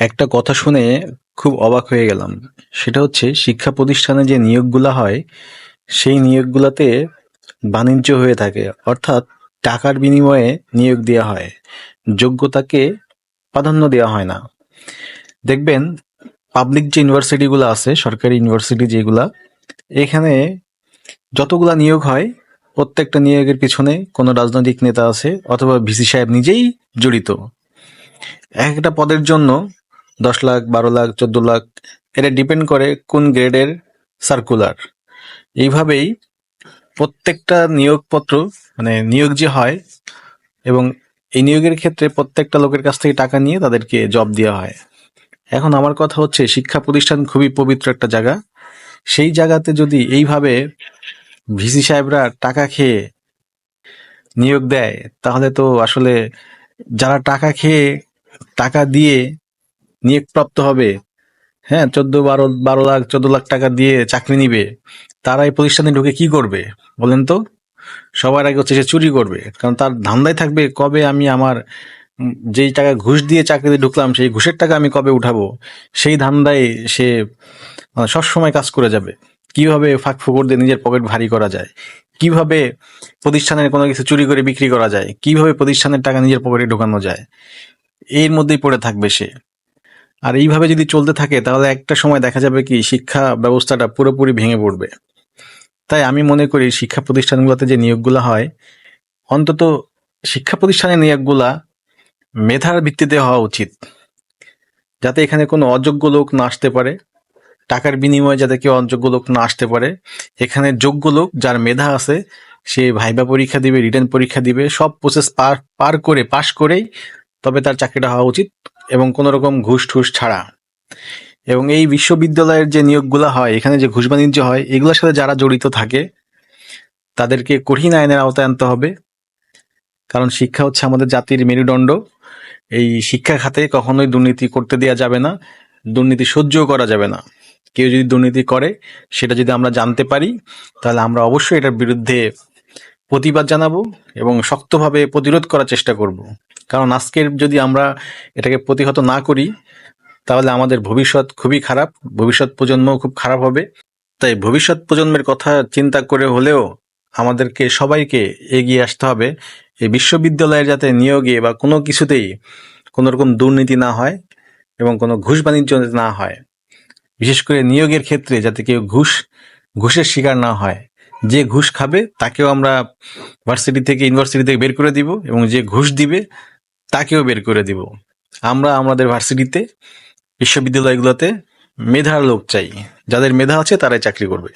একটা কথা শুনে খুব অবাক হয়ে গেলাম। সেটা হচ্ছে শিক্ষা প্রতিষ্ঠানে যে নিয়োগগুলা হয়, সেই নিয়োগগুলাতে বাণিজ্য হয়ে থাকে। অর্থাৎ টাকার বিনিময়ে নিয়োগ দেওয়া হয়। যোগ্যতাকে প্রাধান্য দেওয়া হয় না। দেখবেন পাবলিক যে ইউনিভার্সিটিগুলো আছে, সরকারি ইউনিভার্সিটি যেগুলা, এখানে যতগুলা নিয়োগ হয়, প্রত্যেকটা নিয়োগের পিছনে কোনো রাজনৈতিক নেতা আছে অথবা ভিসি সাহেব নিজেই জড়িত। এক একটা পদের জন্য 10 লাখ, 12 লাখ, 14 লাখ, এটা ডিপেন্ড করে কোন গ্রেডের সার্কুলার। এইভাবেই প্রত্যেকটা নিয়োগপত্র, মানে নিয়োগ যে হয়, এবং এই নিয়োগের ক্ষেত্রে প্রত্যেকটা লোকের কাছ থেকে টাকা নিয়ে তাদেরকে জব দেওয়া হয়। এখন আমার কথা হচ্ছে, শিক্ষা প্রতিষ্ঠান খুবই পবিত্র একটা জায়গা। সেই জায়গাতে যদি এইভাবে ভিসি সাহেবরা টাকা খেয়ে নিয়োগ দেয়, তাহলে তো আসলে যারা টাকা খেয়ে, টাকা দিয়ে নিয়োগপ্রাপ্ত হবে, হ্যাঁ, 12 লাখ, 14 লাখ টাকা দিয়ে চাকরি নিবে, তারা এই প্রতিষ্ঠানে ঢুকে কি করবে বলেন তো? সবার আগে হচ্ছে সে চুরি করবে, কারণ তার ধান্দায় থাকবে কবে আমি আমার যেই টাকা ঘুষ দিয়ে চাকরিতে ঢুকলাম সেই ঘুষের টাকা আমি কবে উঠাবো, সেই ধান্দায় সে সবসময় কাজ করে যাবে। কিভাবে ফাঁক ফোকর দিয়ে নিজের পকেট ভারী করা যায়, কিভাবে প্রতিষ্ঠানের কোনো কিছু চুরি করে বিক্রি করা যায়, কিভাবে প্রতিষ্ঠানের টাকা নিজের পকেটে ঢোকানো যায়, এর মধ্যেই পড়ে থাকবে সে। আর এইভাবে যদি চলতে থাকে, তাহলে একটা সময় দেখা যাবে কি শিক্ষা ব্যবস্থাটা পুরোপুরি ভেঙে পড়বে। তাই আমি মনে করি শিক্ষা প্রতিষ্ঠানগুলোতে যে নিয়োগগুলো হয়, অন্তত শিক্ষা প্রতিষ্ঠানের নিয়োগগুলা মেধার ভিত্তিতে হওয়া উচিত, যাতে এখানে কোনো অযোগ্য লোক না আসতে পারে। টাকার বিনিময়ে যাতে কেউ অযোগ্য লোক না আসতে পারে। এখানে যোগ্য লোক, যার মেধা আছে, সে ভাইবা পরীক্ষা দিবে, রিটেন পরীক্ষা দিবে, সব প্রসেস পার করে, পাশ করেই তবে তার চাকরিটা হওয়া উচিত, এবং কোনো রকম ঘুষ ঠুস ছাড়া। এবং এই বিশ্ববিদ্যালয়ের যে নিয়োগগুলো হয়, এখানে যে ঘুষ বাণিজ্য হয়, এগুলোর সাথে যারা জড়িত থাকে তাদেরকে কঠিন আইনের আওতায় আনতে হবে। কারণ শিক্ষা হচ্ছে আমাদের জাতির মেরুদণ্ড। এই শিক্ষা খাতে কখনোই দুর্নীতি করতে দেওয়া যাবে না, দুর্নীতি সহ্যও করা যাবে না। কেউ যদি দুর্নীতি করে, সেটা যদি আমরা জানতে পারি, তাহলে আমরা অবশ্যই এটার বিরুদ্ধে প্রতিবাদ জানাবো এবং শক্তভাবে প্রতিরোধ করার চেষ্টা করব। কারণ আজকের যদি আমরা এটাকে প্রতিহত না করি, তাহলে আমাদের ভবিষ্যৎ খুবই খারাপ, ভবিষ্যৎ প্রজন্ম খুব খারাপ হবে। তাই ভবিষ্যৎ প্রজন্মের কথা চিন্তা করে হলেও আমাদেরকে সবাইকে এগিয়ে আসতে হবে, এই বিশ্ববিদ্যালয়ে যাতে নিয়োগে বা কোনো কিছুতেই কোনো রকম দুর্নীতি না হয় এবং কোনো ঘুষ বাণিজ্য না হয়। বিশেষ করে নিয়োগের ক্ষেত্রে যাতে কেউ ঘুষের শিকার না হয়। যে ঘুষ খাবে তাকেও আমরা ভার্সিটি থেকে, ইউনিভার্সিটি থেকে বের করে দিব, এবং যে ঘুষ দিবে তাকেও বের করে দিব। আমরা আমাদের ভার্সিটিতে, বিশ্ববিদ্যালয়গুলোতে মেধার লোক চাই। যাদের মেধা আছে তারাই চাকরি করবে।